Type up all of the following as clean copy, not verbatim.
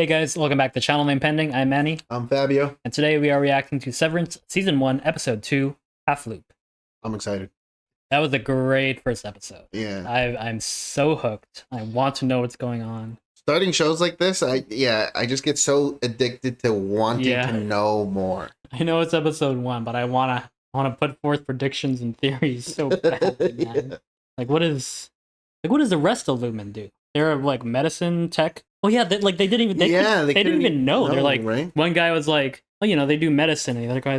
Hey guys, welcome back to Channel Name Pending. I'm Manny, I'm Fabio. and today we are reacting to Severance Season 1, Episode 2, Half Loop. I'm excited. That was a great first episode. Yeah. I'm so hooked. I want to know what's going on. Starting shows like this, I just get so addicted to wanting to know more. I know it's Episode 1, but I wanna put forth predictions and theories so badly, man. Yeah. Like what is the rest of Lumen do? They're like medicine tech. Oh yeah, they didn't even know. They're like, right? One guy was like, oh, they do medicine, and the other guy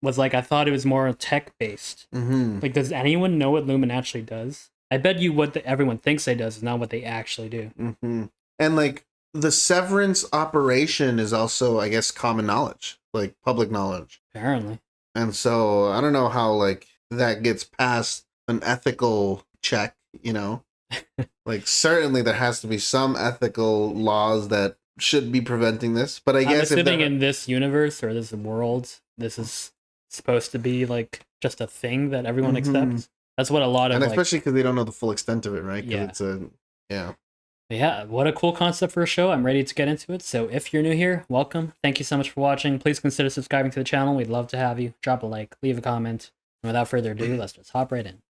was like, I thought it was more tech based. Like, does anyone know what Lumen actually does? I bet you what everyone thinks they does is not what they actually do. And like the Severance operation is also, I guess, common knowledge, like public knowledge. Apparently. And so I don't know how like that gets past an ethical check, Like certainly there has to be some ethical laws that should be preventing this. But I guess I'm assuming in this universe or this world, this is supposed to be like just a thing that everyone accepts. That's what a lot of, and especially because they don't know the full extent of it, right? Yeah. It's Yeah, what a cool concept for a show. I'm ready to get into it. So if you're new here, welcome. Thank you so much for watching. Please consider subscribing to the channel. We'd love to have you. Drop a like, leave a comment. And without further ado, let's just hop right in.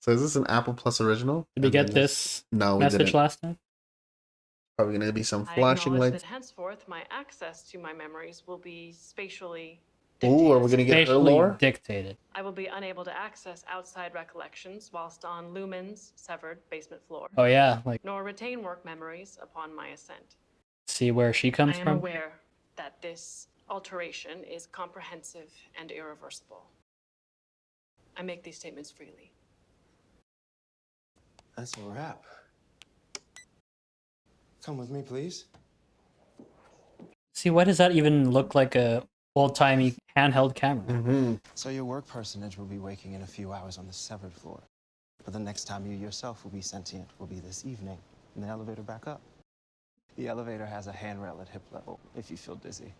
So is this an Apple Plus original? Did we get this message last time? Probably going to be some flashing lights. That henceforth, my access to my memories will be spatially dictated. Ooh, are we going to get her lore? Dictated. I will be unable to access outside recollections whilst on Lumen's severed basement floor. Oh yeah, nor retain work memories upon my ascent. See where she comes from? I am aware that this alteration is comprehensive and irreversible. I make these statements freely. That's a wrap. Come with me, please. See, why does that even look like a old-timey handheld camera? So your work personage will be waking in a few hours on the severed floor. But the next time you yourself will be sentient will be this evening in the elevator back up. The elevator has a handrail at hip level if you feel dizzy.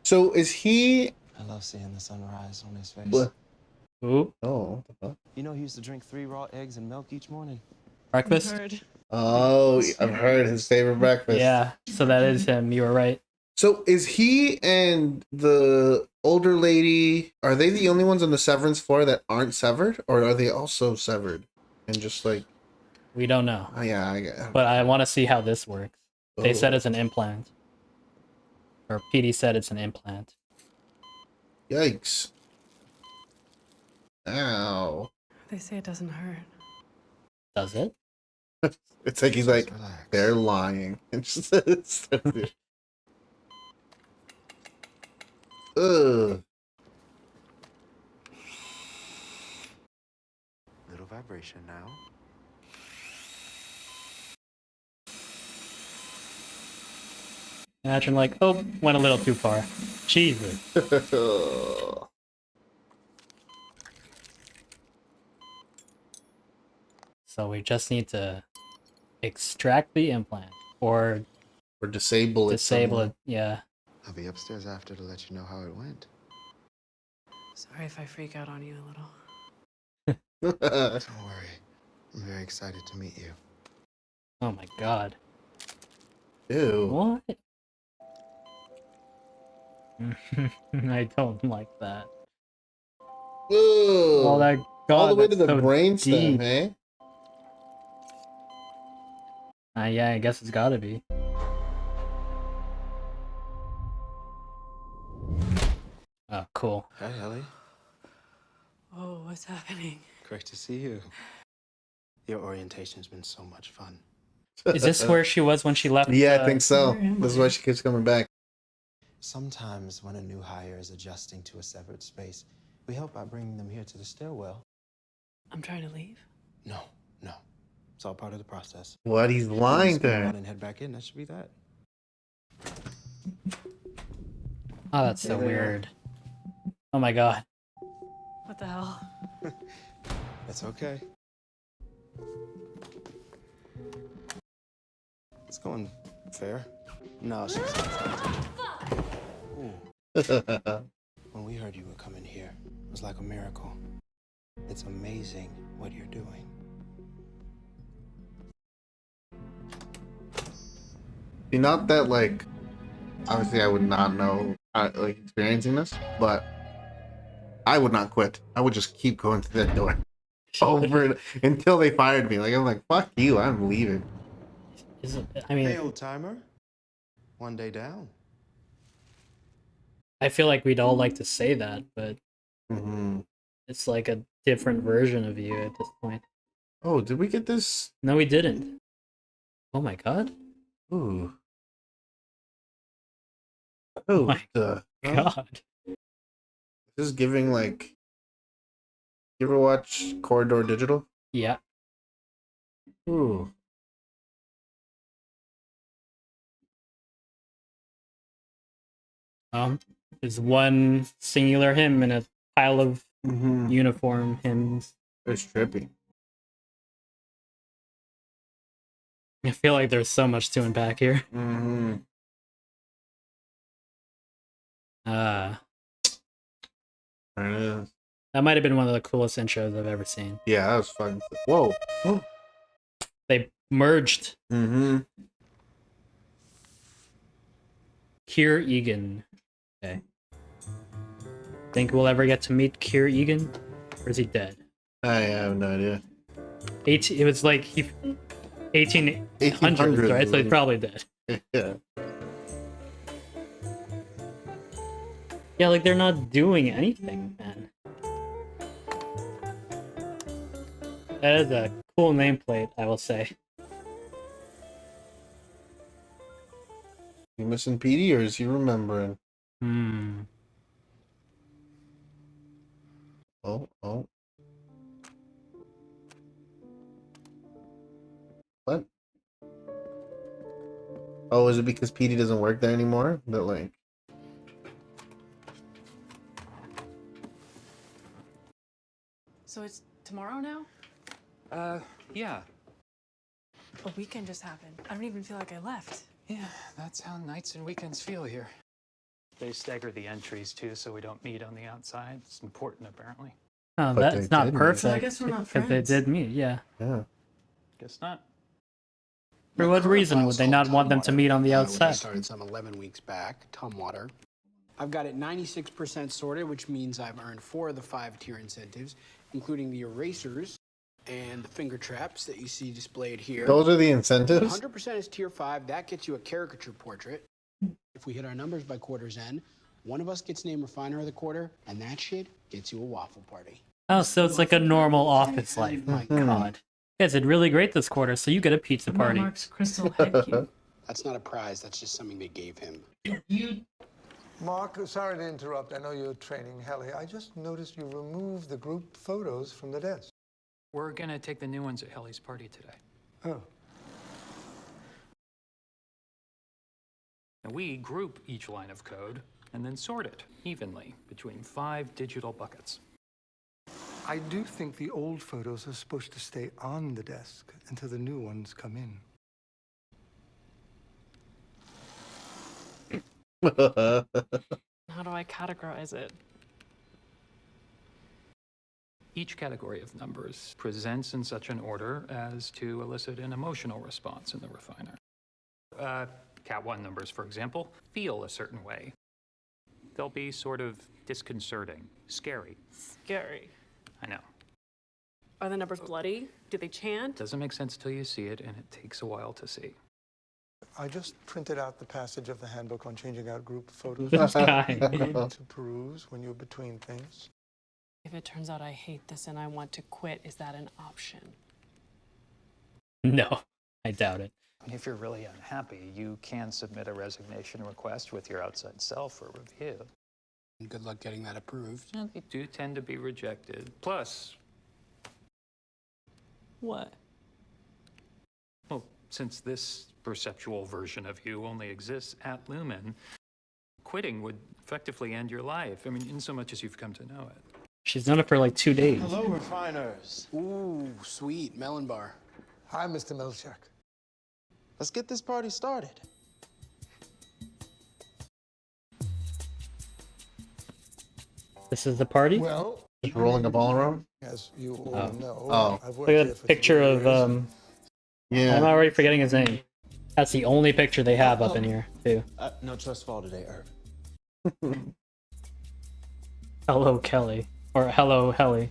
So is he... I love seeing the sunrise on his face. What? Ooh. Oh, what the fuck? You know he used to drink 3 raw eggs and milk each morning? Breakfast? Oh, I've heard his favorite breakfast. Yeah, so that is him. You were right. So is he and the older lady, are they the only ones on the Severance floor that aren't severed? Or are they also severed? And just like... We don't know. Oh, yeah. But I want to see how this works. They said it's an implant. Or PD said it's an implant. Yikes. Ow. They say it doesn't hurt. Does it? It's like he's like, relax. They're lying. And just ugh. Little vibration now. Imagine like, oh, went a little too far. Jesus. So we just need to extract the implant or disable it. Yeah. I'll be upstairs after to let you know how it went. Sorry if I freak out on you a little. Don't worry. I'm very excited to meet you. Oh my god. Ew. What? I don't like that. Ew. Oh, that god, all the way to the so brain deep. stem, eh? Yeah, I guess it's gotta be. Oh, cool. Hi, Ellie. Oh, what's happening? Great to see you. Your orientation's been so much fun. Is this where she was when she left? Yeah, I think so. This is why she keeps coming back. Sometimes when a new hire is adjusting to a severed space, we help by bringing them here to the stairwell. I'm trying to leave? No. It's all part of the process. What? He's lying Just go there. out and head back in. That should be that. Oh, that's so weird. Oh my god. What the hell? That's okay. It's going fair. No, she's When we heard you were coming here, it was like a miracle. It's amazing what you're doing. See, not that like, obviously I would not know like experiencing this, but I would not quit. I would just keep going to that door over until they fired me. Like I'm like, fuck you, I'm leaving. I mean, Hey, old timer. One day down. I feel like we'd all like to say that, but Mm-hmm. it's like a different version of you at this point. Oh, did we get this? No, we didn't. Oh my god. Ooh. Oh Oh, my the god. this is giving like. You ever watch Corridor Digital? Yeah. Ooh. There's one singular hymn and a pile of Mm-hmm. uniform hymns. It's trippy. I feel like there's so much to unpack here. Mm-hmm. There it is. That might have been one of the coolest intros I've ever seen. Yeah, that was fun. Whoa. They merged. Mm-hmm. Kier Egan. Okay. Think we'll ever get to meet Kier Egan? Or is he dead? I have no idea. It was like 1800s, right? So he's probably dead. Yeah. Yeah, like they're not doing anything, man. That is a cool nameplate, I will say. You missing Petey, or is he remembering? Hmm. Oh. What? Oh, is it because Petey doesn't work there anymore? That like. So it's tomorrow now? Yeah. A weekend just happened. I don't even feel like I left. Yeah, that's how nights and weekends feel here. They stagger the entries too, so we don't meet on the outside. It's important, apparently. Oh, But that's they not did meet. perfect. So I guess we're not because they friends. did meet, yeah. Yeah. Guess not. For what reason would they not want them to meet on the I outside? started some 11 weeks back, Tumwater. I've got it 96% sorted, which means I've earned 4 of the 5 tier incentives, including the erasers and the finger traps that you see displayed here. Those are the incentives? 100% is tier 5. That gets you a caricature portrait. If we hit our numbers by quarter's end, one of us gets named Refiner of the Quarter, and that shit gets you a waffle party. Oh, so it's like a normal office life. My god. You guys did really great this quarter, so you get a pizza party. Mark's crystal head cube. That's not a prize, that's just something they gave him. Mark, sorry to interrupt. I know you're training Helly. I just noticed you removed the group photos from the desk. We're gonna take the new ones at Helly's party today. Oh. Now we group each line of code and then sort it evenly between 5 digital buckets. I do think the old photos are supposed to stay on the desk until the new ones come in. How do I categorize it? Each category of numbers presents in such an order as to elicit an emotional response in the refiner. Cat 1 numbers, for example, feel a certain way. They'll be sort of disconcerting, scary. Scary. I know. Are the numbers bloody? Do they chant? Doesn't make sense till you see it, and it takes a while to see. I just printed out the passage of the handbook on changing out group photos. This guy. to peruse when you're between things. If it turns out I hate this and I want to quit, is that an option? No, I doubt it. If you're really unhappy, you can submit a resignation request with your outside self for review. Good luck getting that approved. And they do tend to be rejected. Plus, What? well, since this perceptual version of you only exists at Lumen, quitting would effectively end your life. I mean, in so much as you've come to know it. She's done it for like 2 days. Hello, refiners. Ooh, sweet melon bar. Hi, Mr. Milchak. Let's get this party started. This is the party? Well, Just rolling a ball around? as you all Oh. know, Oh. I've worked Look here at for the picture 3 of, years. I'm Yeah. already forgetting his name. That's the only picture they have up in here, too. No trust fall today, Irv. Hello, Kelly. Or hello, Helly.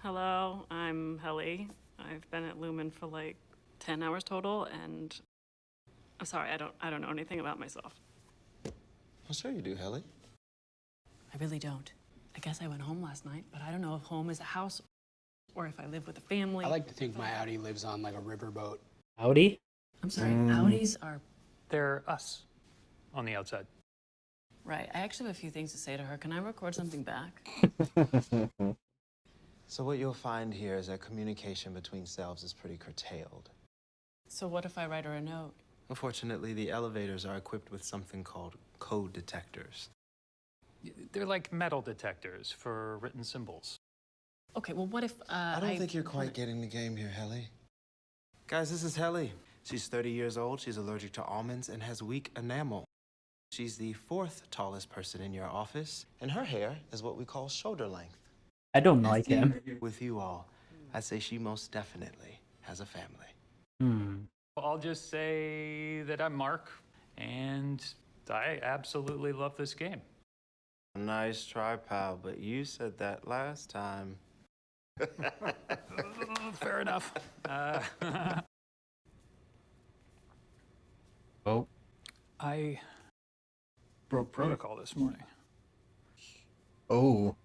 Hello, I'm Helly. I've been at Lumen for like 10 hours total, and I'm sorry, I don't know anything about myself. Well, sure you do, Helly. I really don't. I guess I went home last night, but I don't know if home is a house or if I live with a family. I like to think my Audi lives on like a riverboat. Howdy? I'm sorry, Audis are... They're us on the outside. Right, I actually have a few things to say to her. Can I record something back? So what you'll find here is that communication between selves is pretty curtailed. So what if I write her a note? Unfortunately, the elevators are equipped with something called code detectors. They're like metal detectors for written symbols. Okay, well, what if, I don't think you're quite getting the game here, Helly. Guys, this is Helly. She's 30 years old, she's allergic to almonds, and has weak enamel. She's the 4th tallest person in your office, and her hair is what we call shoulder length. I don't like him. With you all, I'd say she most definitely has a family. I'll just say that I'm Mark, and I absolutely love this game. Nice try, pal, but you said that last time. Fair enough. Oh. I broke protocol this morning. Oh.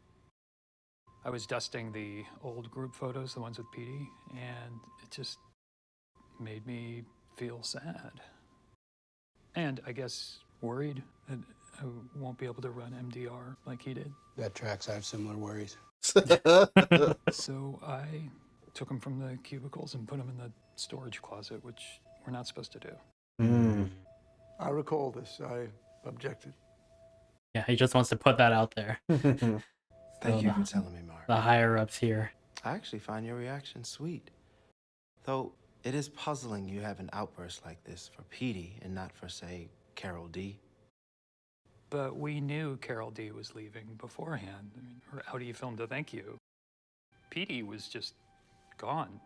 I was dusting the old group photos, the ones with PD, and it just made me feel sad. And I guess worried that I won't be able to run MDR like he did. That tracks. I have similar worries. So I took them from the cubicles and put them in the storage closet, which we're not supposed to do. I recall this. I objected. Yeah, he just wants to put that out there. Thank you for telling me, Mark. The higher-ups here. I actually find your reaction sweet. Though it is puzzling you have an outburst like this for Petey and not for, say, Carol D. But we knew Carol D was leaving beforehand. I mean, her Audi filmed a thank you. Petey was just gone.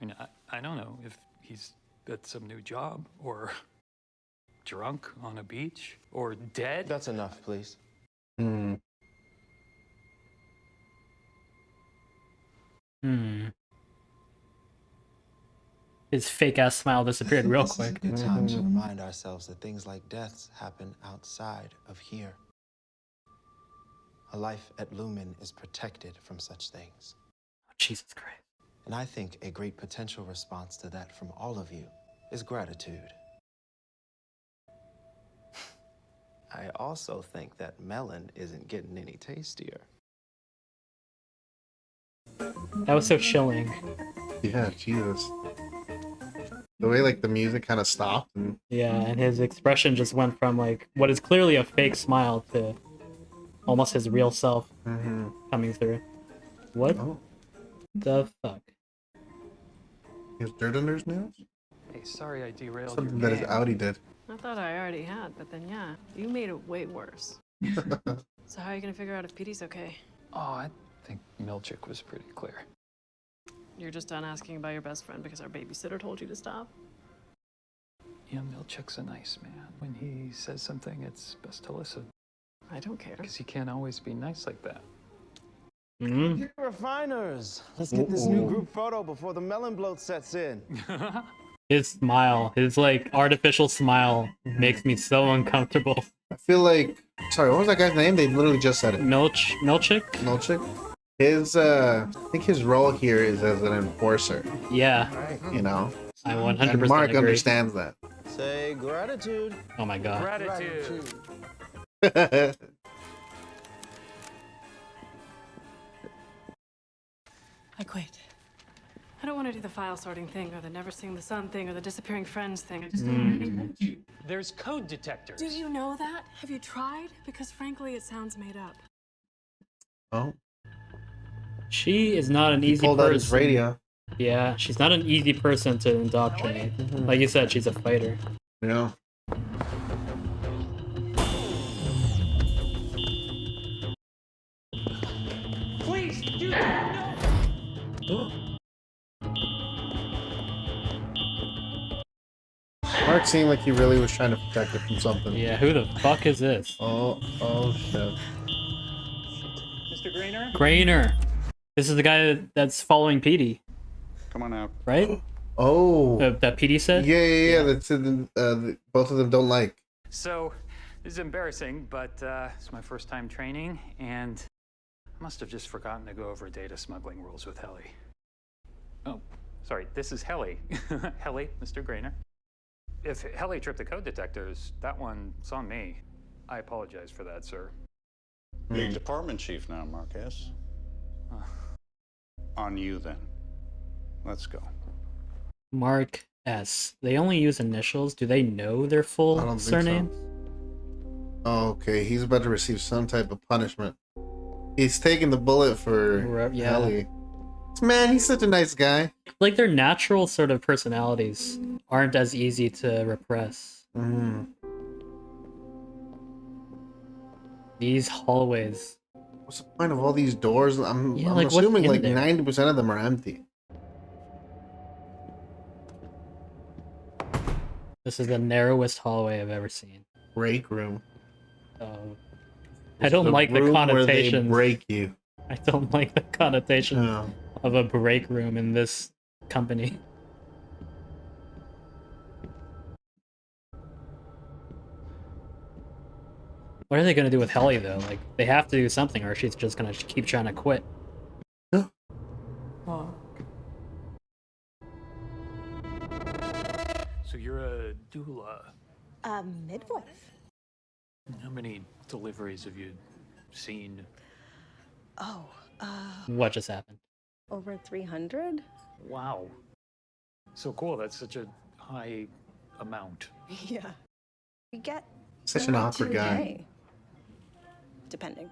I mean, I don't know if he's at some new job, or drunk on a beach, or dead. That's enough, please. His fake-ass smile disappeared real This is a quick. good time to remind ourselves that things like deaths happen outside of here. A life at Lumen is protected from such things. Jesus Christ. And I think a great potential response to that from all of you is gratitude. I also think that melon isn't getting any tastier. That was so chilling. Yeah, Jesus. The way like the music kind of stopped and Yeah, and his expression just went from like what is clearly a fake smile to almost his real self coming through. What the fuck? he has dirt under his nails. Hey, sorry I derailed Something your that his game. Audi did. I thought I already had, but then yeah, you made it way worse. So how are you gonna figure out if Petey's okay? Oh, I think Milchick was pretty clear. You're just done asking about your best friend because our babysitter told you to stop? Yeah, Milchick's a nice man. When he says something, it's best to listen, I don't care. because he can't always be nice like that. Refiners, let's get this new group photo before the melon bloat sets in. His smile, his like artificial smile makes me so uncomfortable. I feel like, sorry, what was that guy's name? They literally just said it. Milchick? Milchick. His I think his role here is as an enforcer. Yeah, You know, I 100% and Mark agree. understands that. Say gratitude. Oh my god. Gratitude. I quit. I don't want to do the file sorting thing, or the never seeing the sun thing, or the disappearing friends thing. I just There's code detectors. Do you know that? Have you tried? Because frankly, it sounds made up. Oh, She is not an easy pulled out his person. radio. Yeah, she's not an easy person to indoctrinate. Like you said, she's a fighter. Yeah. Please, dude, no! Mark seemed like he really was trying to protect it from something. Yeah, who the fuck is this? Oh shit. Mr. Grainer? Grainer. This is the guy that's following Petey, Come on out. right? Oh. That Petey said? Yeah. That's both of them don't like. So, this is embarrassing, but it's my first time training, and I must have just forgotten to go over data smuggling rules with Helly. Oh, sorry, this is Helly. Helly, Mr. Grainer. If Helly tripped the code detectors, that one's on me. I apologize for that, sir. Big department chief now, Marquez. On you then. Let's go. Mark S. They only use initials. Do they know their I full don't think surname? Okay, he's about to receive some type of punishment. He's taking the bullet for Yeah. Ellie. Man, he's such a nice guy. Like their natural sort of personalities aren't as easy to repress. Mm. These hallways. What's the point of all these doors? I'm Yeah, like, what's assuming in like there? 90% of them are empty. This is the narrowest hallway I've ever seen. Break room. I don't like the room where they connotations. break you. I don't like the connotation No. of a break room in this company. What are they gonna do with Helly though? Like they have to do something, or she's just gonna keep trying to quit. So you're a doula. A midwife. How many deliveries have you seen? Oh, What just happened? over 300? Wow. So cool, that's such a high amount. Yeah. We get Such an one or awkward two a guy. day, depending.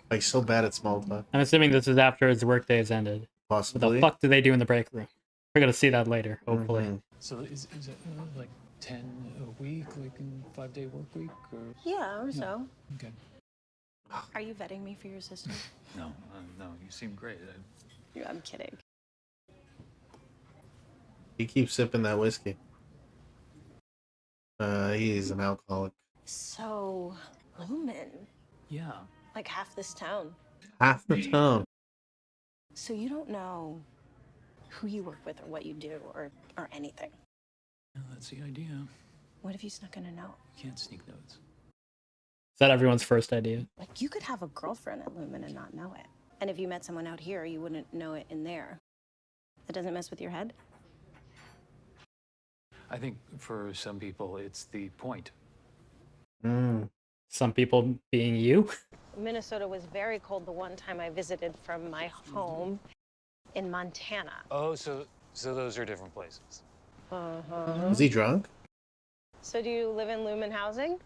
Like so bad at small talk. I'm assuming this is after his workday has ended. What Possibly. the fuck do they do in the break room? We're gonna see that later, hopefully. Mhm. So is it like 10 a week, like in 5-day work week, or? Yeah, or so. Okay. Are you vetting me for your sister? No, no, you seem great. I'm kidding. He keeps sipping that whiskey. He's an alcoholic. So, Lumen, Yeah. like half this town. Half the town. So you don't know who you work with or what you do or anything. Well, that's the idea. What if you snuck in a note? You can't sneak notes. Is that everyone's first idea? Like, you could have a girlfriend at Lumen and not know it. And if you met someone out here, you wouldn't know it in there. That doesn't mess with your head? I think for some people, it's the point. Mm. Some people being you? Minnesota was very cold the one time I visited from my home in Montana. Oh, so those are different places. Uh-huh. Is he drunk? So do you live in Lumen housing?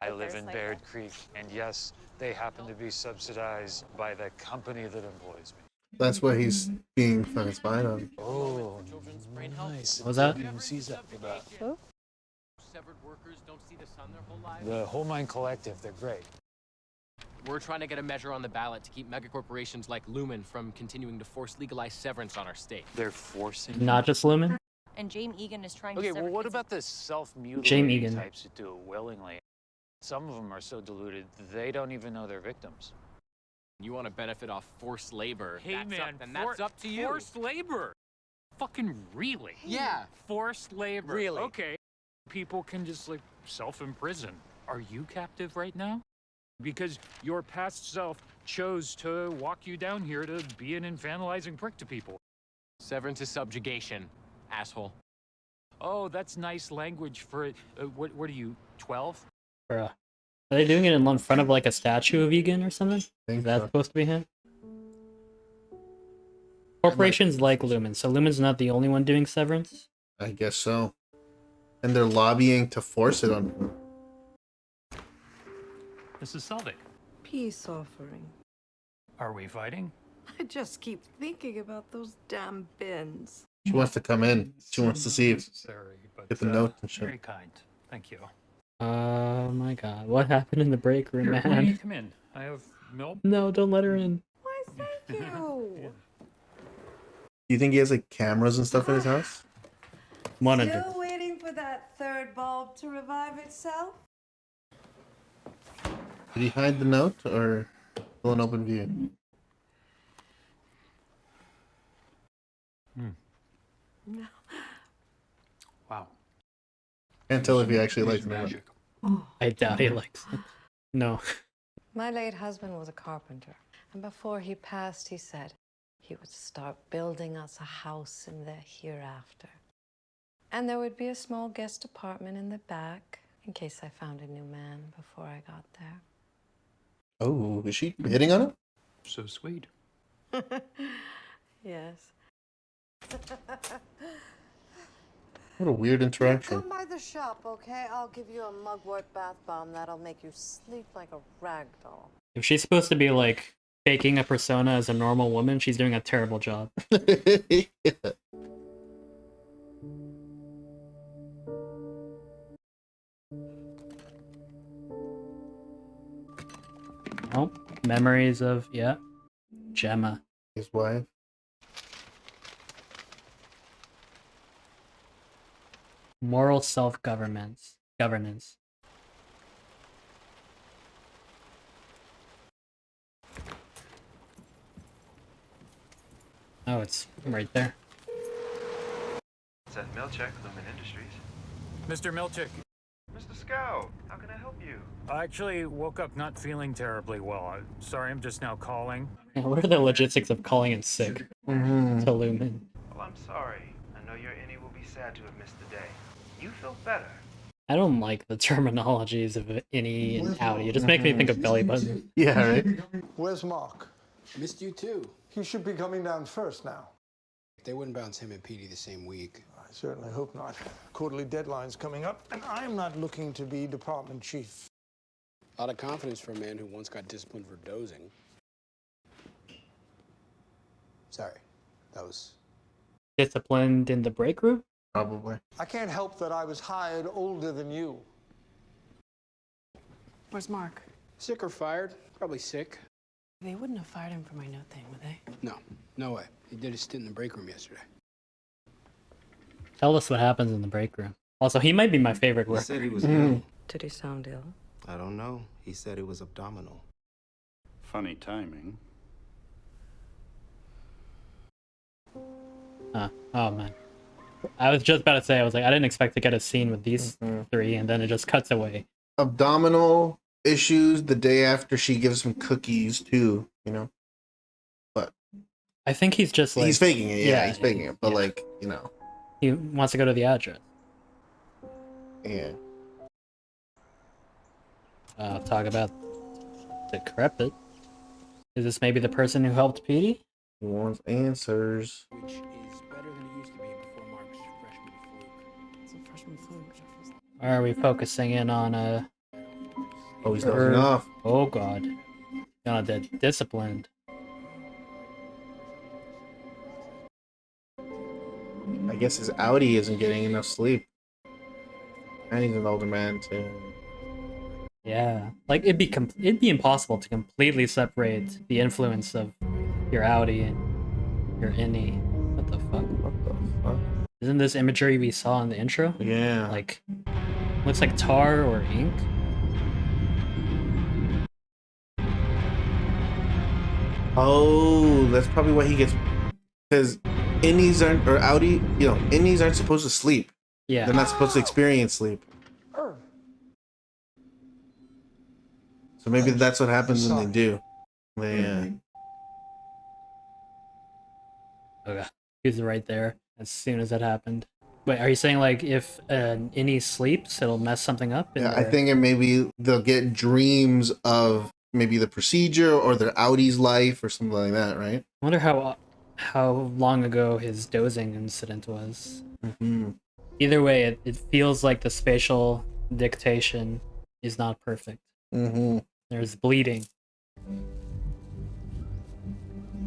I Like, live there's in like Baird a- Creek, and yes, they happen to be subsidized by the company that employs me. That's what he's being fucking spied on. Oh, nice. What was that? Sees that for that. Who? Severed workers don't see the sun their whole lives. The Whole Mind Collective, they're great. We're trying to get a measure on the ballot to keep megacorporations like Lumen from continuing to force legalized severance on our state. They're forcing. Not just Lumen? And James Egan is trying Okay, to well, sever what kids- about the self-mutilating Jamie Egan. types that do it willingly? Some of them are so deluded they don't even know they're victims. You want to benefit off forced labor? Hey that's man, up, then that's up to you. Forced labor. Fucking really? Yeah. Forced labor. Really? Okay. People can just like self-imprison. Are you captive right now? Because your past self chose to walk you down here to be an infantilizing prick to people. Severance is subjugation, asshole. Oh, that's nice language for it. What are you, 12? Bruh. Are they doing it in front of like a statue of Egan or something? Is that supposed to be him? Corporations like Lumen, so Lumen's not the only one doing Severance? I guess so. And they're lobbying to force it on him. This is Selvig. Peace offering. Are we fighting? I just keep thinking about those damn bins. She wants to come in. She wants to see if Necessary, but, get the note and very shit. kind. Thank you. Oh my god, what happened in the break room, Here, why don't you man? come in? I have milk. No, don't let her in. Why, thank you. Do you think he has like cameras and stuff in his house? 100. Still waiting for that third bulb to revive itself? Did he hide the note or still an open view? No. Wow. Can't tell if he actually likes it. Magic. I doubt he likes it. No. My late husband was a carpenter, and before he passed, he said he would start building us a house in the hereafter. And there would be a small guest apartment in the back, in case I found a new man before I got there. Oh, is she hitting on him? So sweet. Yes. What a weird interaction. Come by the shop, okay? I'll give you a mugwort bath bomb that'll make you sleep like a rag doll. If she's supposed to be like faking a persona as a normal woman, she's doing a terrible job. Yeah. Oh, memories of, yeah, Gemma. His wife. Moral self-governance. Governance. Oh, it's right there. Seth Milchek, Lumen Industries. Mr. Milchik, Mr. Scow, how can I help you? I actually woke up not feeling terribly well. Sorry, I'm just now calling. Yeah, what are the logistics of calling in sick to Lumen? Well, I'm sorry. I know your innie will be sad to have missed the day. You feel better. I don't like the terminologies of innie and outie. It just makes me think of belly button. Yeah, right? Where's Mark? Missed you too. He should be coming down first now. They wouldn't bounce him and Petey the same week. I certainly hope not. Quarterly deadline's coming up, and I'm not looking to be department chief. A lot of confidence for a man who once got disciplined for dozing. Sorry, that was... Disciplined in the break room? Probably. I can't help that I was hired older than you. Where's Mark? Sick or fired? Probably sick. They wouldn't have fired him for my note thing, would they? No, no way. He did a stint in the break room yesterday. Tell us what happens in the break room. Also, he might be my favorite He worker. said he was ill. Did he sound ill? I don't know. He said it was abdominal. Funny timing. Oh man. I was just about to say, I was like, I didn't expect to get a scene with these three, and then it just cuts away. Abdominal issues the day after she gives him cookies too, you know. But I think he's just like... he's faking it, yeah, he's faking it. But yeah. like, you know. He wants to go to the address. Yeah. Talk about decrepit. Is this maybe the person who helped Petey? He wants answers. Which is better than it used to be before Mark's freshman fluke. It's a freshman fluke. Or are we focusing in on Oh, he's dozing off. Oh god. Gonna get disciplined. I guess his outie isn't getting enough sleep. And he's an older man too. Yeah, like it'd be impossible to completely separate the influence of your outie and your innie. What the fuck? What the fuck? Isn't this imagery we saw in the intro? Yeah. Like, looks like tar or ink. Oh, that's probably why he gets, because innies aren't, or outie, you know, innies aren't supposed to sleep. Yeah. They're not supposed to experience sleep. So maybe that's what happens when they do. They, Okay, he's right there as soon as that happened. Wait, are you saying like if an innie sleeps, it'll mess something up? yeah, I think it maybe they'll get dreams of maybe the procedure or their outie's life or something like that, right? I wonder how long ago his dozing incident was. Mm-hmm. Either way, it feels like the spatial dictation is not perfect. Mm-hmm. There's bleeding.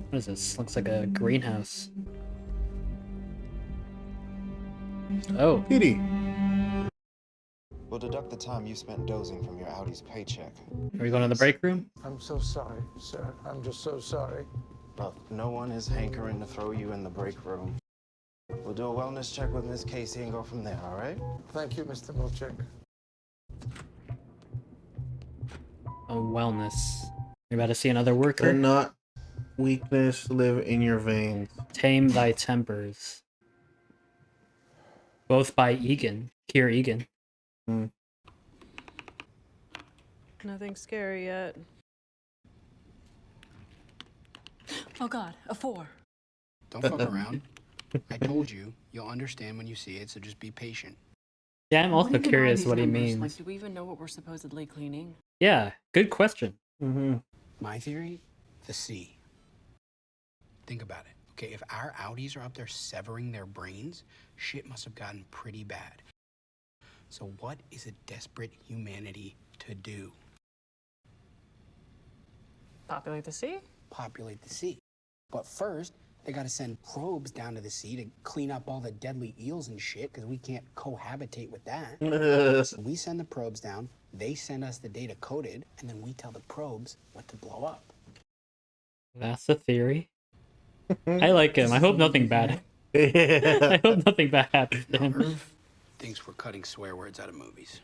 What is this? Looks like a greenhouse. Oh. Petey. We'll deduct the time you spent dozing from your Audi's paycheck. Are we going to the break room? I'm so sorry, sir. I'm just so sorry. Look, no one is hankering to throw you in the break room. We'll do a wellness check with Miss Casey and go from there, all right? Thank you, Mr. Milchick. Oh, wellness. You're about to see another worker. Let not weakness live in your veins. Tame thy tempers. Both by Egan. Kier Egan. Nothing scary yet. Oh god, a 4. Don't fuck around. I told you, you'll understand when you see it, so just be patient. Yeah, I'm also even are curious these what he numbers? means. Like, do we even know what we're supposedly cleaning? Yeah, good question. My theory, the C. Think about it. Okay, if our Audis are up there severing their brains, shit must have gotten pretty bad. So what is a desperate humanity to do? Populate the sea? Populate the sea. But first, they gotta send probes down to the sea to clean up all the deadly eels and shit, because we can't cohabitate with that. So we send the probes down, they send us the data coded, and then we tell the probes what to blow up. That's the theory. I like him. I hope nothing bad. I hope nothing bad happens to him. Thinks we're cutting swear words out of movies.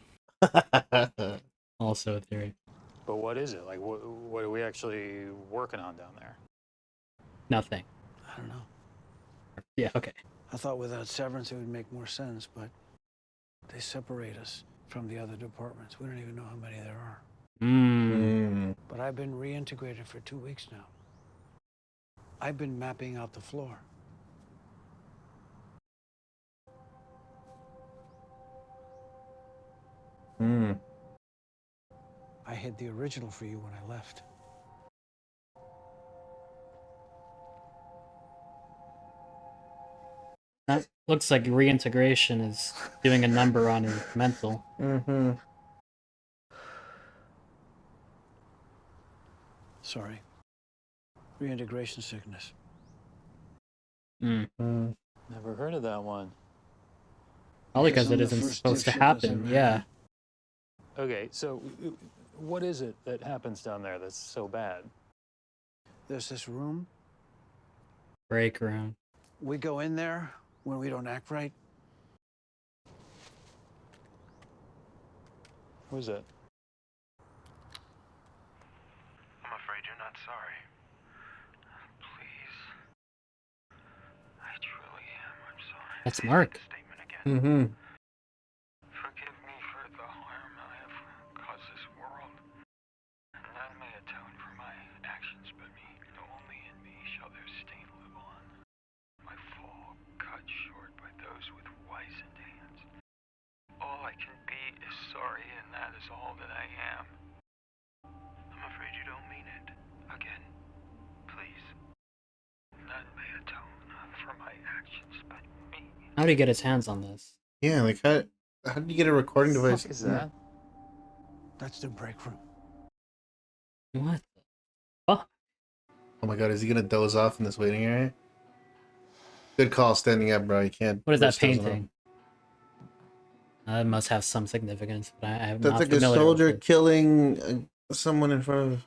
Also a theory. But what is it? Like, what are we actually working on down there? Nothing. I don't know. Yeah, okay. I thought without Severance it would make more sense, but they separate us from the other departments. We don't even know how many there are. But I've been reintegrated for 2 weeks now. I've been mapping out the floor. I hid the original for you when I left. That looks like reintegration is doing a number on your mental. Sorry. Reintegration sickness. Never heard of that one. Probably because I'm it the isn't first supposed to dipshit that's happen. ever Yeah. had. Okay, so what is it that happens down there that's so bad? There's this room. Break room. We go in there when we don't act right. What is it? I'm afraid you're not sorry. Please. I truly am. I'm sorry. That's Mark. Forgive me for the harm I have caused this world. None may atone for my actions but me. Only in me shall their stain live on. My fall cut short by those with wizened hands. All I can be is sorry, and that is all that I am. I'm afraid you don't mean it. Again, please. None may atone for my actions but me. How did he get his hands on this? Yeah, like how did you get a recording device? What is that? That's the break room. What the fuck? Oh my god, is he gonna doze off in this waiting area? Good call standing up, bro. You can't. What is that risk dozing off. painting? It must have some significance, but I am That's not like a familiar soldier with it. killing someone in front of.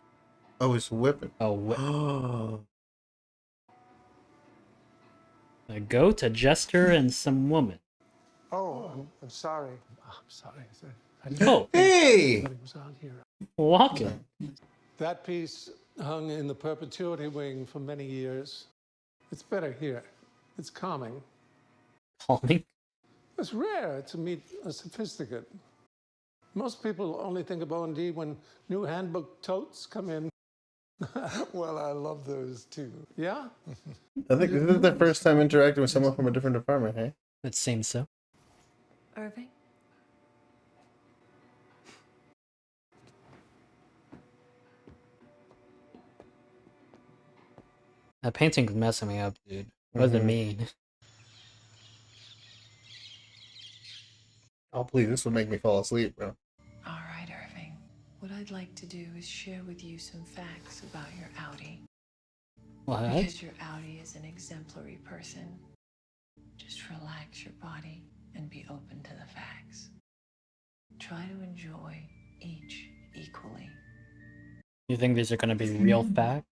Oh, he's whipping. Oh, a goat, a jester, and some woman. Oh, I'm sorry. I'm sorry. Oh, hey! It was out here. walking. That piece hung in the perpetuity wing for many years. It's better here. It's calming. Calming? It's rare to meet a sophisticate. Most people only think of O&D when new handbook totes come in. Well, I love those too. Yeah? I think this is the first time interacting with someone from a different department, hey? It seems so. Irving? That painting's messing me up, dude. What does it mean? Oh, please, this would make me fall asleep, bro. All right, Irving. What I'd like to do is share with you some facts about your Audi. What? Because your Audi is an exemplary person. Just relax your body and be open to the facts. Try to enjoy each equally. You think these are gonna be real facts?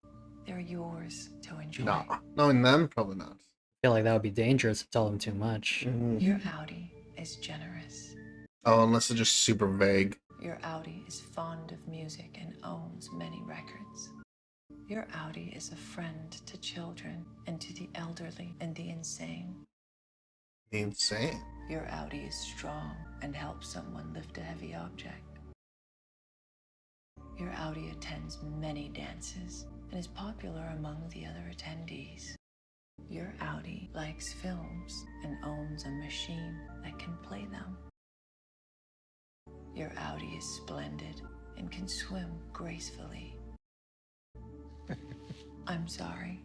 They're yours to enjoy. No, knowing them, probably not. feel like that would be dangerous to tell them too much. Your Audi is generous. Oh, unless it's just super vague. Your Audi is fond of music and owns many records. Your Audi is a friend to children and to the elderly and the insane. Insane. Your Audi is strong and helps someone lift a heavy object. Your Audi attends many dances and is popular among the other attendees. Your Audi likes films and owns a machine that can play them. Your Audi is splendid and can swim gracefully. I'm sorry.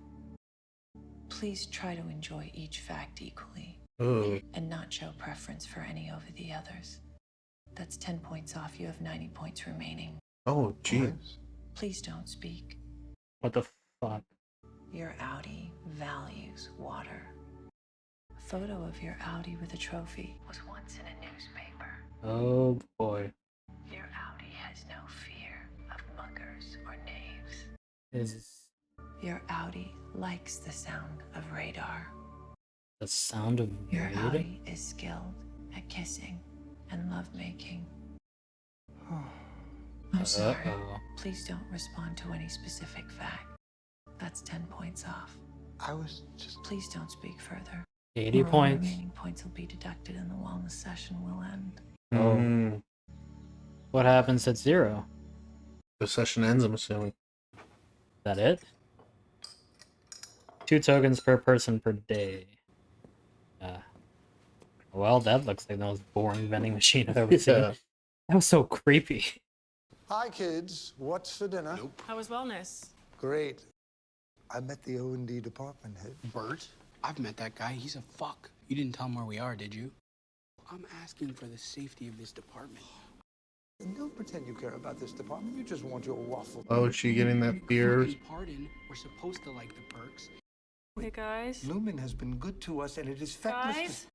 Please try to enjoy each fact equally. Ooh. And not show preference for any over the others. That's 10 points off. You have 90 points remaining. Oh, jeez. Please don't speak. What the fuck? Your Audi values water. A photo of your Audi with a trophy was once in a newspaper. Oh boy. Your Audi has no fear of muggers or knaves. Is Your Audi likes the sound of radar. the sound of Your radar? Audi is skilled at kissing and lovemaking. I'm sorry. Uh-oh. Please don't respond to any specific fact. That's 10 points off. I was just... Please don't speak further. 80 or all points. remaining points will be deducted and the wellness session will end. Oh. What happens at 0? The session ends, I'm assuming. Is that it? 2 tokens per person per day. Well, that looks like the most boring vending machine I've ever seen. Yeah. That was so creepy. Hi, kids. What's for dinner? How was wellness? Great. I met the O&D department head. Bert? I've met that guy. He's a fuck. You didn't tell him where we are, did you? I'm asking for the safety of this department. Don't pretend you care about this department. You just want your waffle. Oh, is she getting that beer? Pardon, we're supposed to like the perks. Hey, guys. Lumen has been good to us, and it is feckless. Guys?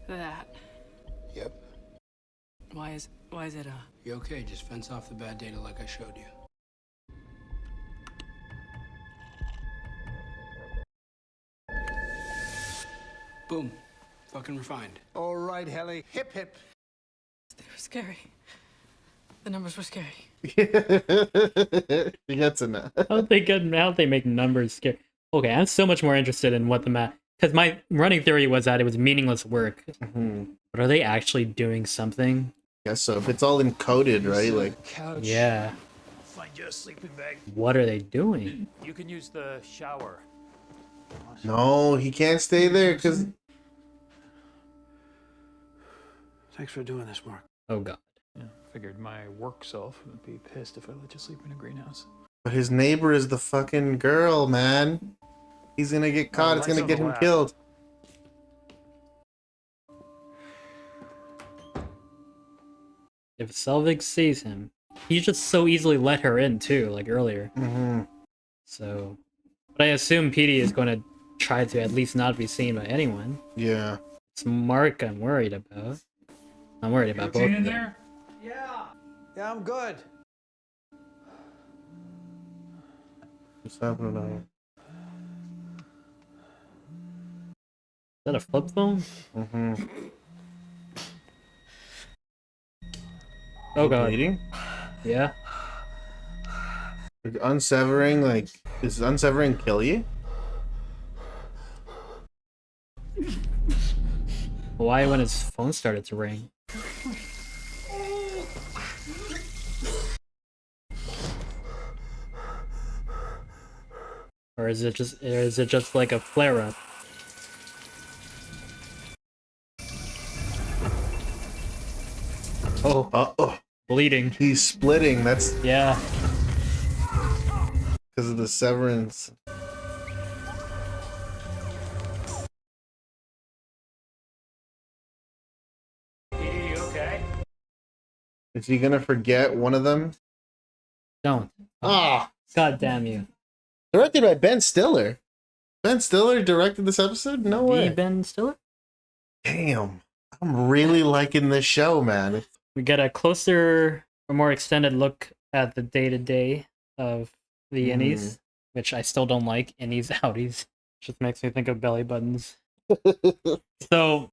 That. Yep. Why is it You okay? Just fence off the bad data like I showed you. Boom. Fucking refined. All right, Helly. Hip, hip. They were scary. The numbers were scary. She gets it now. How'd they make numbers scary? Okay, I'm so much more interested in what the math... Because my running theory was that it was meaningless work. But are they actually doing something? Guess so. If it's all encoded, right? Like, Yeah. Find you a sleeping bag. What are they doing? You can use the shower. no, he can't stay there because Thanks for doing this, Mark. Oh god. Yeah, figured my work self would be pissed if I let you sleep in a greenhouse. but his neighbor is the fucking girl, man. He's gonna get caught. It's lights gonna on get the him left. killed. If Selvig sees him, he just so easily let her in too, like earlier. So, but I assume PD is going to try to at least not be seen by anyone. Yeah. It's Mark I'm worried about. I'm worried about both of them. Yeah. Yeah, I'm good. What's happening now? Is that a flip phone? Oh god. Bleeding? Yeah. Unsevering, like, does unsevering kill you? Why when his phone started to ring? Or is it just like a flare up? Oh, Uh-oh. Bleeding. He's splitting. That's yeah. Because of the severance. PD, okay? Is he gonna forget one of them? Don't. Ah! God damn you. Directed by Ben Stiller. Ben Stiller directed this episode? No way. Ben Stiller? Damn. I'm really liking this show, man. We get a closer, or more extended look at the day-to-day of the innies, which I still don't like. Innies, outies. Just makes me think of belly buttons. So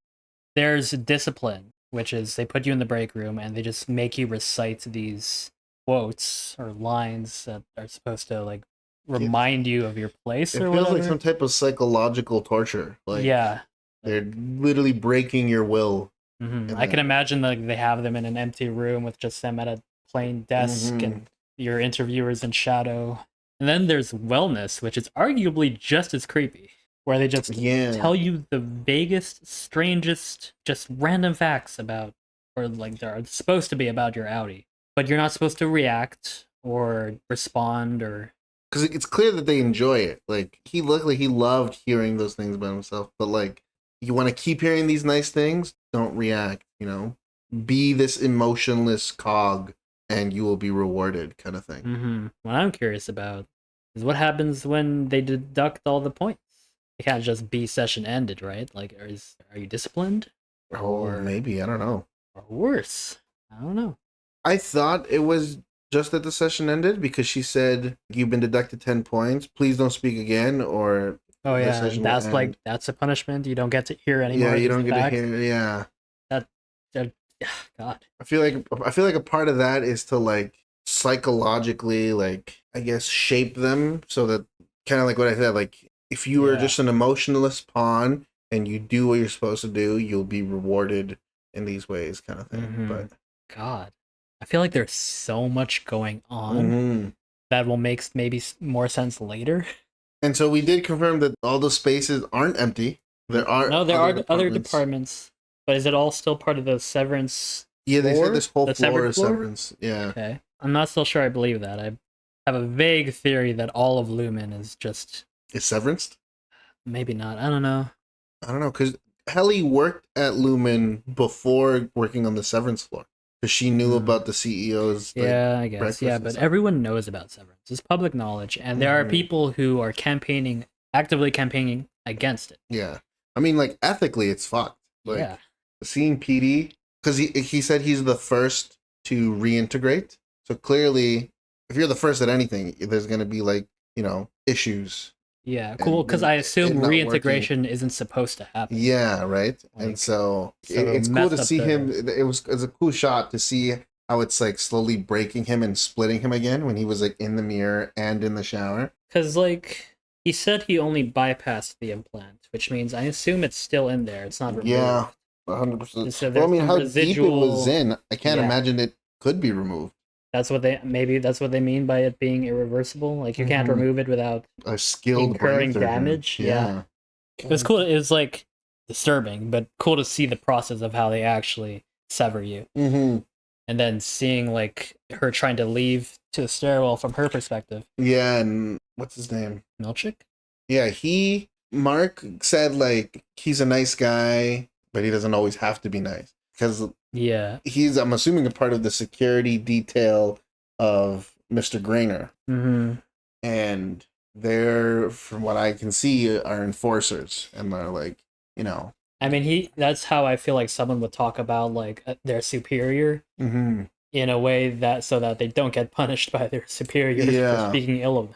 there's discipline, which is they put you in the break room and they just make you recite these quotes or lines that are supposed to like remind you of your place It or feels whatever. like some type of psychological torture. Like, yeah. they're literally breaking your will. Mhm. And I can then- imagine like they have them in an empty room with just them at a plain desk and your interviewers in shadow. And then there's wellness, which is arguably just as creepy, where they just tell you the vaguest, strangest, just random facts about, or like they're supposed to be about your outie, but you're not supposed to react or respond or. Because it's clear that they enjoy it. Like, he looked like he loved hearing those things about himself. But like, you want to keep hearing these nice things, don't react. You know, be this emotionless cog, and you will be rewarded, kind of thing. Mm-hmm. What I'm curious about is what happens when they deduct all the points. It can't just be session ended, right? Like, are you disciplined? Or maybe, I don't know. Or worse, I don't know. I thought it was just that the session ended because she said you've been deducted 10 points. Please don't speak again, or Oh the yeah, session will that's end. like that's a punishment. You don't get to hear anymore. Yeah, you of don't these get to facts. hear. Yeah, that God. I feel like a part of that is to like psychologically, like, I guess, shape them so that, kind of like what I said, like, if you are just an emotionless pawn and you do what you're supposed to do, you'll be rewarded in these ways, kind of thing. Mhm. But God, I feel like there's so much going on Mhm. that will make maybe more sense later. And so we did confirm that all the spaces aren't empty. There are No, there are other departments. departments, but is it all still part of the Severance? Yeah, they floor? said this whole The floor severed is floor? Severance. Yeah. Okay, I'm not still sure I believe that. I have a vague theory that all of Lumen is just Is Severance? maybe not. I don't know. I don't know, because Helly worked at Lumen before working on the Severance floor. Because she knew about the CEO's like, Yeah, I guess. breakfast Yeah, and but stuff. everyone knows about Severance. It's public knowledge, and there are Mhm. people who are actively campaigning against it. Yeah. I mean, like, ethically, it's fucked. Like, Yeah. seeing PD, because he said he's the first to reintegrate. So clearly, if you're the first at anything, there's going to be, like, you know, issues. Yeah, cool. Because I assume not reintegration isn't supposed to happen. Yeah, right. And so, it's cool to messed up see the- him. It was a cool shot to see how it's like slowly breaking him and splitting him again when he was like in the mirror and in the shower. Because, like, he said he only bypassed the implant, which means I assume it's still in there. It's not removed. Yeah, 100%. So Well, I there's mean, some how deep it was residual- in, I can't Yeah. imagine it could be removed. That's what they mean by it being irreversible. Like, you can't Mhm. remove it without A skilled incurring brain surgeon. damage. Yeah. It was cool. It was like disturbing, but cool to see the process of how they actually sever you. Mm-hmm. And then seeing like her trying to leave to the stairwell from her perspective. Yeah, and what's his name? Milchik? Yeah, Mark said like he's a nice guy, but he doesn't always have to be nice because Yeah. he's, I'm assuming, a part of the security detail of Mr. Grainer, Mm-hmm. and they're, from what I can see, are enforcers, and they're like, you know, I mean, that's how I feel like someone would talk about like their superior Mhm. in a way that so that they don't get punished by their superiors for Yeah. speaking ill of them.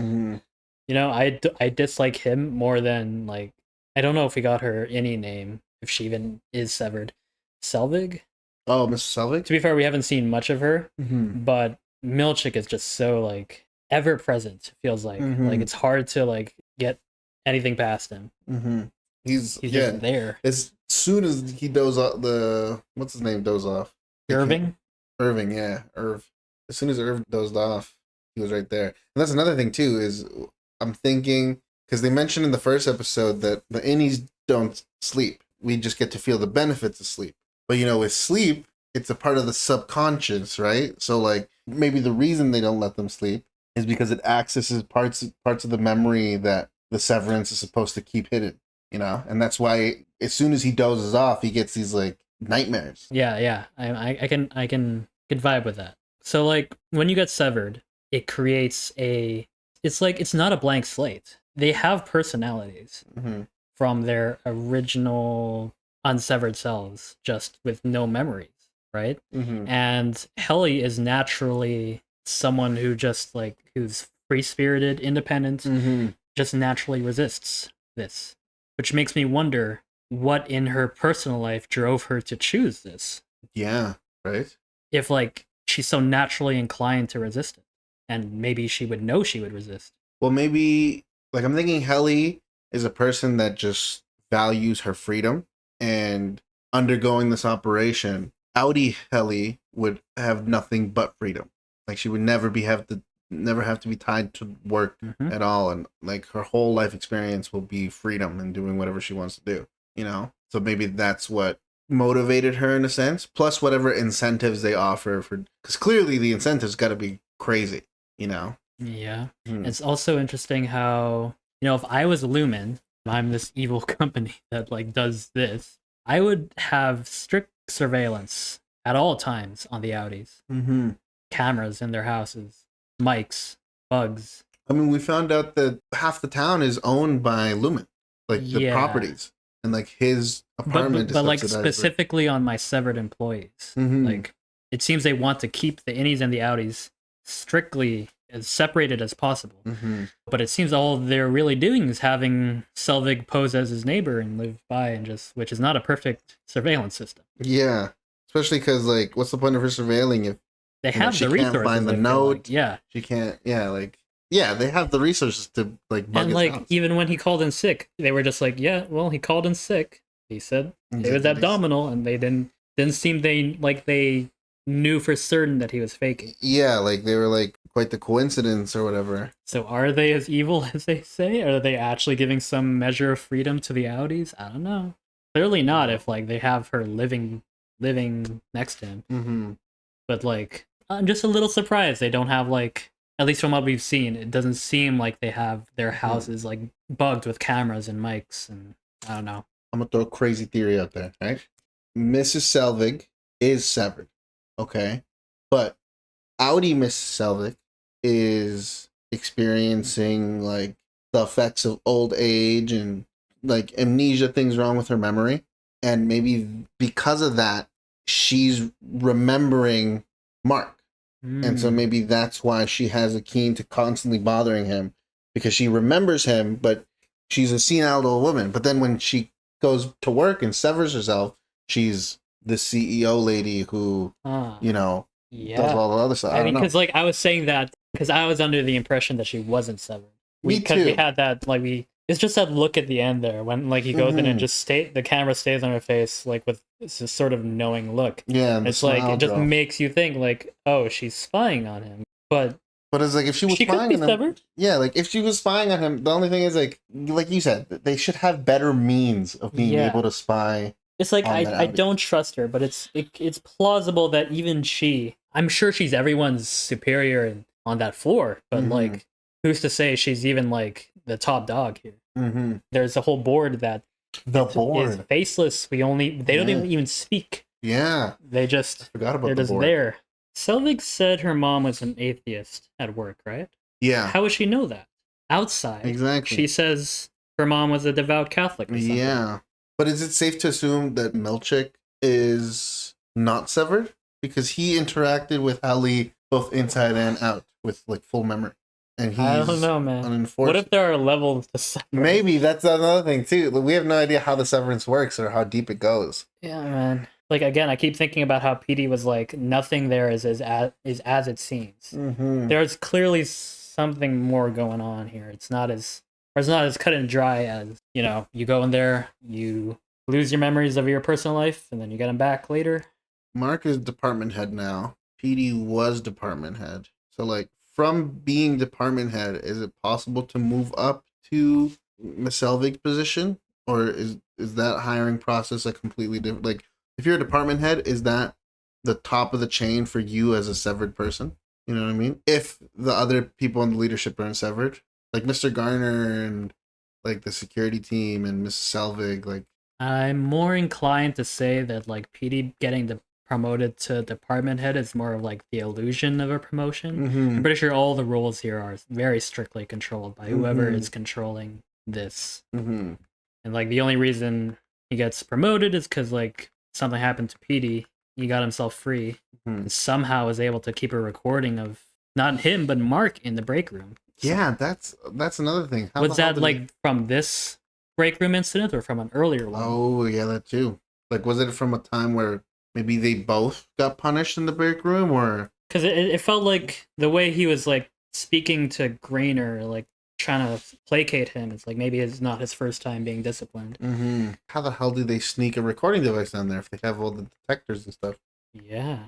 Mm-hmm. You know, I dislike him more than like I don't know if we got her any name, if she even is severed. Selvig? Oh, Miss Selvig? To be fair, we haven't seen much of her, Mhm. but Milchik is just so like ever present, feels like. Mhm. Like it's hard to like get anything past him. Mm-hmm. He's just there. As soon as he does off, what's his name does off? Irving? Irving, yeah, Irv. As soon as Irv dozed off, he was right there. And that's another thing too, is I'm thinking, because they mentioned in the first episode that the innies don't sleep. We just get to feel the benefits of sleep. But you know, with sleep, it's a part of the subconscious, right? So like maybe the reason they don't let them sleep is because it accesses parts of the memory that the Severance is supposed to keep hidden, you know? And that's why as soon as he dozes off, he gets these like nightmares. Yeah. I can vibe with that. So like when you get severed, it creates it's not a blank slate. They have personalities Mm-hmm. from their original unsevered selves, just with no memories, right? Mm-hmm. And Helly is naturally someone who just like who's free-spirited, independent, just naturally resists this. Which makes me wonder what in her personal life drove her to choose this. Yeah, right? If, like, she's so naturally inclined to resist it. And maybe she would know she would resist. Well, maybe, like, I'm thinking Helly is a person that just values her freedom, and undergoing this operation, Audi Helly would have nothing but freedom. Like, she would never have to be tied to work at all, and like her whole life experience will be freedom and doing whatever she wants to do, you know? So maybe that's what motivated her in a sense, plus whatever incentives they offer for, because clearly the incentives got to be crazy, you know? Yeah. It's also interesting how, you know, if I was Lumen, I'm this evil company that like does this, I would have strict surveillance at all times on the Audis. Cameras in their houses, mics, bugs. I mean, we found out that half the town is owned by Lumen, like the properties, and like his apartment but is like subsidized. specifically on my severed employees. Like, it seems they want to keep the innies and the outies strictly as separated as possible. But it seems all they're really doing is having Selvig pose as his neighbor and live by, and just, which is not a perfect surveillance system. Yeah, especially because like, what's the point of her surveilling if they have she the can't resources? find the I feel note? like. Yeah, she can't. Yeah, like they have the resources to like bug and his like house. even when he called in sick, they were just like, yeah, well, he called in sick. He said it was abdominal, and they didn't seem they knew for certain that he was faking. Yeah, like they were like quite the coincidence or whatever. So are they as evil as they say? Are they actually giving some measure of freedom to the Audis? I don't know. Clearly not if like they have her living next to him. But like, I'm just a little surprised they don't have like, at least from what we've seen, it doesn't seem like they have their houses like bugged with cameras and mics, and I don't know. I'm gonna throw a crazy theory out there, right? Mrs. Selvig is severed, okay? But Audi Mrs. Selvig is experiencing like the effects of old age and like amnesia, things wrong with her memory. And maybe because of that, she's remembering Mark. And so maybe that's why she has a keen to constantly bothering him, because she remembers him, but she's a senile old woman. But then when she goes to work and severs herself, she's the CEO lady who, you know, does all the other stuff. I mean, because like I was saying that because I was under the impression that she wasn't severed. Because we had that it's just that look at the end there when like he goes in and just the camera stays on her face like with this sort of knowing look. Yeah, it's like it just makes you think like, oh, she's spying on him. But it's like if she was spying on him, yeah, like if she was spying on him, the only thing is like you said, they should have better means of being able to spy. It's like I don't trust her, but it's plausible that even I'm sure she's everyone's superior on that floor, but like who's to say she's even like the top dog here? There's a whole board that is faceless. They don't even speak. Yeah, they just forgot about they're just board. There. Selvig said her mom was an atheist at work, right? Yeah. How would she know that? Outside, exactly. She says her mom was a devout Catholic. Or something. Yeah, but is it safe to assume that Milchick is not severed because he interacted with Ali both inside and out with like full memory? And he's I don't know, man. Unenforced. What if there are levels to severance? Maybe that's another thing too. We have no idea how the severance works or how deep it goes. Yeah, man. Like again, I keep thinking about how PD was like nothing there is as it seems. There's clearly something more going on here. It's not as cut and dry as, you know, you go in there, you lose your memories of your personal life, and then you get them back later. Mark is department head now. PD was department head. So like, from being department head, is it possible to move up to Miss Selvig's position, or is that hiring process a completely different? Like, if you're a department head, is that the top of the chain for you as a severed person? You know what I mean? If the other people in the leadership aren't severed, like Mr. Garner and like the security team and Miss Selvig, like I'm more inclined to say that like PD getting promoted to department head is more of like the illusion of a promotion. I'm pretty sure all the roles here are very strictly controlled by whoever is controlling this. And like the only reason he gets promoted is because like something happened to PD. He got himself free and somehow was able to keep a recording of not him but Mark in the break room. Yeah, that's another thing. How Was the hell that did like from this break room incident or from an earlier one? Oh, yeah, that too. Like, was it from a time where maybe they both got punished in the break room, or? Because it felt like the way he was like speaking to Grainer, like trying to placate him. It's like maybe it's not his first time being disciplined. Mm-hmm. How the hell did they sneak a recording device down there if they have all the detectors and stuff? Yeah.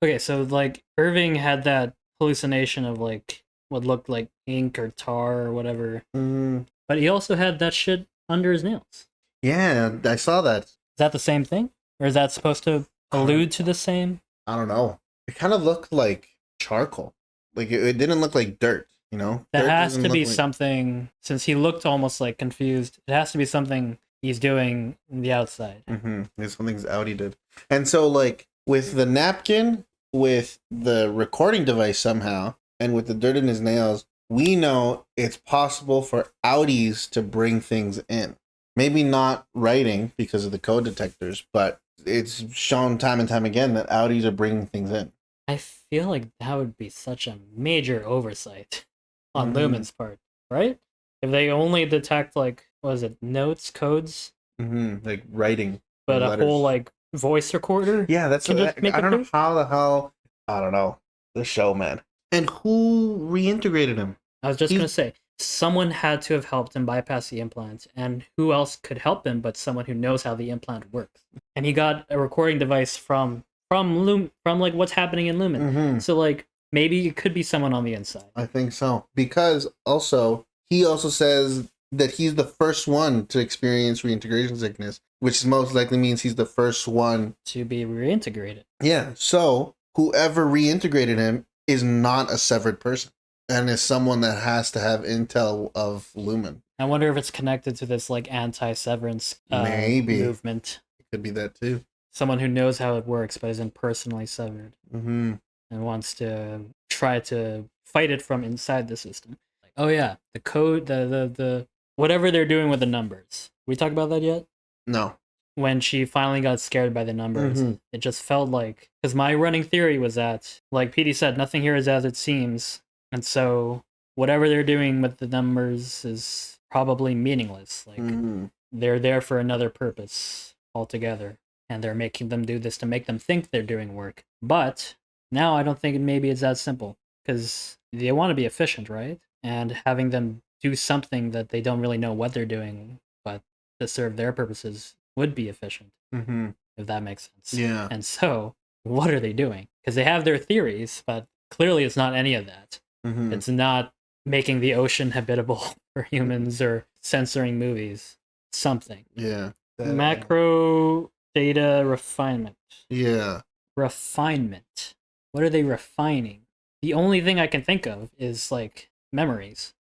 Okay, so like Irving had that hallucination of like what looked like ink or tar or whatever. Mm. But he also had that shit under his nails. Yeah, I saw that. Is that the same thing? Or is that supposed to allude to the same? I don't know. It kind of looked like charcoal. Like it didn't look like dirt, you know? That Dirt has doesn't to look be like... something, since he looked almost like confused, it has to be something he's doing on the outside. Mm-hmm. It's something's Audi did. And so, like, with the napkin, with the recording device somehow, and with the dirt in his nails, we know it's possible for Audis to bring things in. Maybe not writing because of the code detectors, but it's shown time and time again that Audis are bringing things in. I feel like that would be such a major oversight on Mhm. Lumen's part, right? If they only detect, like, what is it, notes, codes, Mm-hmm. Like writing. but a letters. whole, like, voice recorder? Yeah, that's can just make I it don't know do? how the hell. I don't know. The show, man. And who reintegrated him? I was just He's- going to say, someone had to have helped him bypass the implant, and who else could help him but someone who knows how the implant works? And he got a recording device from like what's happening in Lumen. Mhm. So like maybe it could be someone on the inside. I think so. Because also, he also says that he's the first one to experience reintegration sickness, which most likely means he's the first one to be reintegrated. Yeah. So whoever reintegrated him is not a severed person and is someone that has to have intel of Lumen. I wonder if it's connected to this like anti-severance Maybe. movement. It could be that too. Someone who knows how it works but isn't personally severed Mm-hmm. and wants to try to fight it from inside the system. Like, oh yeah, the code, the whatever they're doing with the numbers. We talked about that yet? No. When she finally got scared by the numbers, Mhm. it just felt like, because my running theory was that, like PD said, nothing here is as it seems, and so whatever they're doing with the numbers is probably meaningless. Like Mhm. they're there for another purpose altogether, and they're making them do this to make them think they're doing work. But now I don't think maybe it's that simple, because they want to be efficient, right? And having them do something that they don't really know what they're doing, but to serve their purposes would be efficient, Mm-hmm. if that makes sense. Yeah. And so, what are they doing? Because they have their theories, but clearly it's not any of that. Mhm. It's not making the ocean habitable for humans or censoring movies. Something. Yeah. Macro data refinement. Yeah. Refinement. What are they refining? The only thing I can think of is like memories.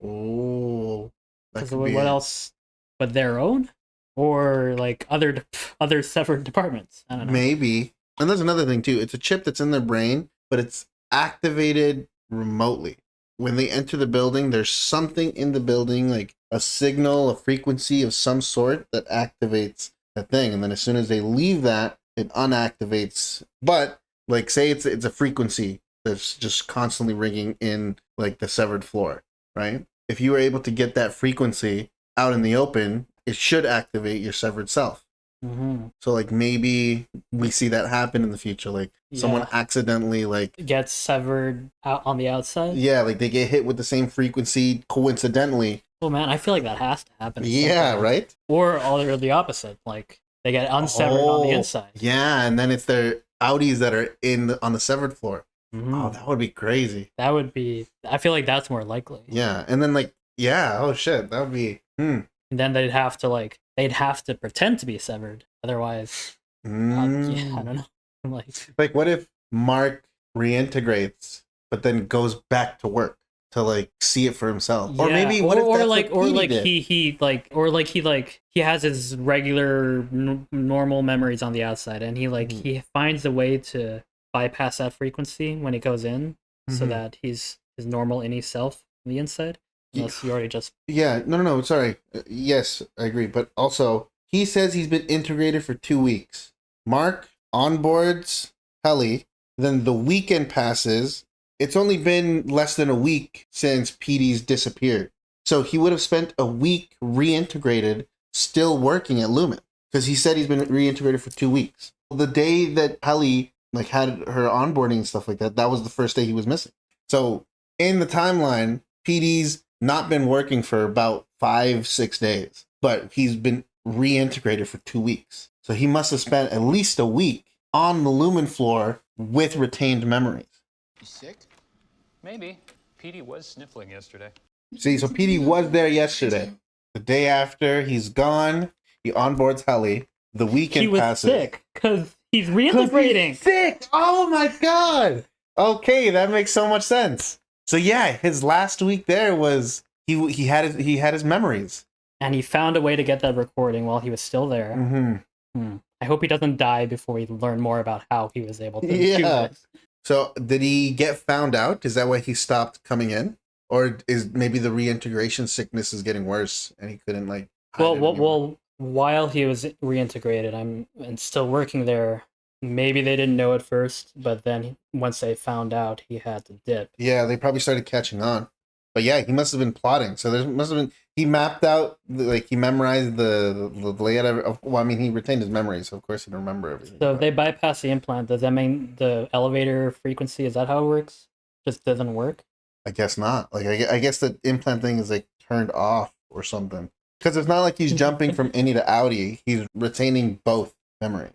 Oh. Because what else but their own? Or like other separate departments? I don't know. Maybe. And there's another thing too. It's a chip that's in their brain, but it's activated remotely. When they enter the building, there's something in the building, like a signal, a frequency of some sort that activates a thing. And then as soon as they leave that, it unactivates. But like say it's a frequency that's just constantly ringing in like the severed floor, right? If you were able to get that frequency out in the open, it should activate your severed self. Mm-hmm. So like maybe we see that happen in the future, like someone Yeah. accidentally like Gets severed out on the outside? yeah, like they get hit with the same frequency coincidentally. Oh man, I feel like that has to happen. at some Yeah, point. right? Or the opposite, like they get unsevered on the Oh, inside. Yeah, and then it's their Audis that are on the severed floor. Mhm. Oh, that would be crazy. That would be. I feel like that's more likely. Yeah, and then like yeah, oh shit, that would be And then they'd have to pretend to be severed, otherwise. Yeah, I don't know. Like what if Mark reintegrates but then goes back to work to like see it for himself? Or maybe what if that's what Petey did? he has his regular normal memories on the outside, and he finds a way to bypass that frequency when he goes in, so Mhm. that he's his normal innie self on the inside. Unless you already just Yeah, no, sorry. Yes, I agree. But also, he says he's been integrated for 2 weeks. Mark onboards Helly, then the weekend passes, it's only been less than a week since Petey's disappeared. So he would have spent a week reintegrated, still working at Lumen. Because he said he's been reintegrated for 2 weeks. The day that Helly like had her onboarding and stuff like that, that was the first day he was missing. So in the timeline, Petey's not been working for about 5-6 days, but he's been reintegrated for 2 weeks. So he must have spent at least a week on the Lumen floor with retained memories. You sick? Maybe. Petey was sniffling yesterday. See, so Petey was there yesterday. The day after, he's gone. He onboards Helly. The weekend He was passes. sick because he's reintegrating. He's sick. Oh my god. Okay, that makes so much sense. So yeah, his last week there was he had his memories, and he found a way to get that recording while he was still there. Mm-hmm. I hope he doesn't die before we learn more about how he was able to do Yeah. this. So did he get found out? Is that why he stopped coming in, or is maybe the reintegration sickness is getting worse and he couldn't like? Well, while he was reintegrated, and still working there. Maybe they didn't know at first, but then once they found out, he had to dip. Yeah, they probably started catching on. But yeah, he must have been plotting. So there must have been, he mapped out, like he memorized the layout of, well, I mean, he retained his memories, so of course he'd remember everything. So if they bypass the implant, does that mean the elevator frequency, is that how it works? Just doesn't work? I guess not. Like, I guess the implant thing is like turned off or something. Because it's not like he's jumping from innie to outie. He's retaining both memories.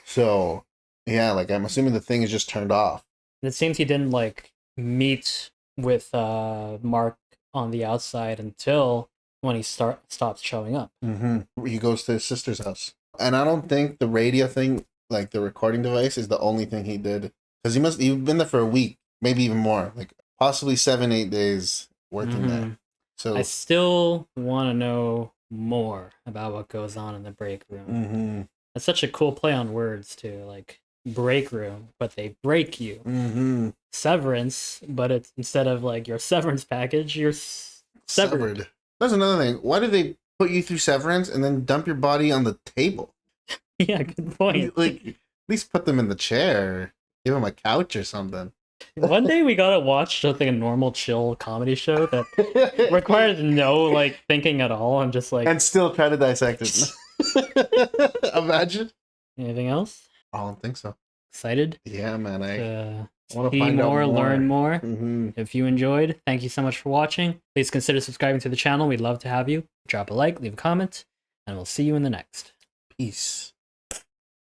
So, yeah, like I'm assuming the thing is just turned off. It seems he didn't like meet with Mark on the outside until when he stops showing up. Mm-hmm. He goes to his sister's house. And I don't think the radio thing, like the recording device, is the only thing he did. Because he've been there for a week, maybe even more. Like possibly 7-8 days working there. So I still want to know more about what goes on in the break room. Mm-hmm. It's such a cool play on words too, like break room, but they break you. Mm-hmm. Severance, but it's instead of like your severance package, you're severed. That's another thing. Why do they put you through severance and then dump your body on the table? Yeah, good point. Like at least put them in the chair, give them a couch or something. One day we gotta watch just like a normal chill comedy show that requires no like thinking at all and just like and still try to dissect it. Imagine. Anything else? I don't think so. Excited? Yeah, man. I want to find more, learn more. If you enjoyed, thank you so much for watching. Please consider subscribing to the channel. We'd love to have you. Drop a like, leave a comment, and we'll see you in the next. Peace.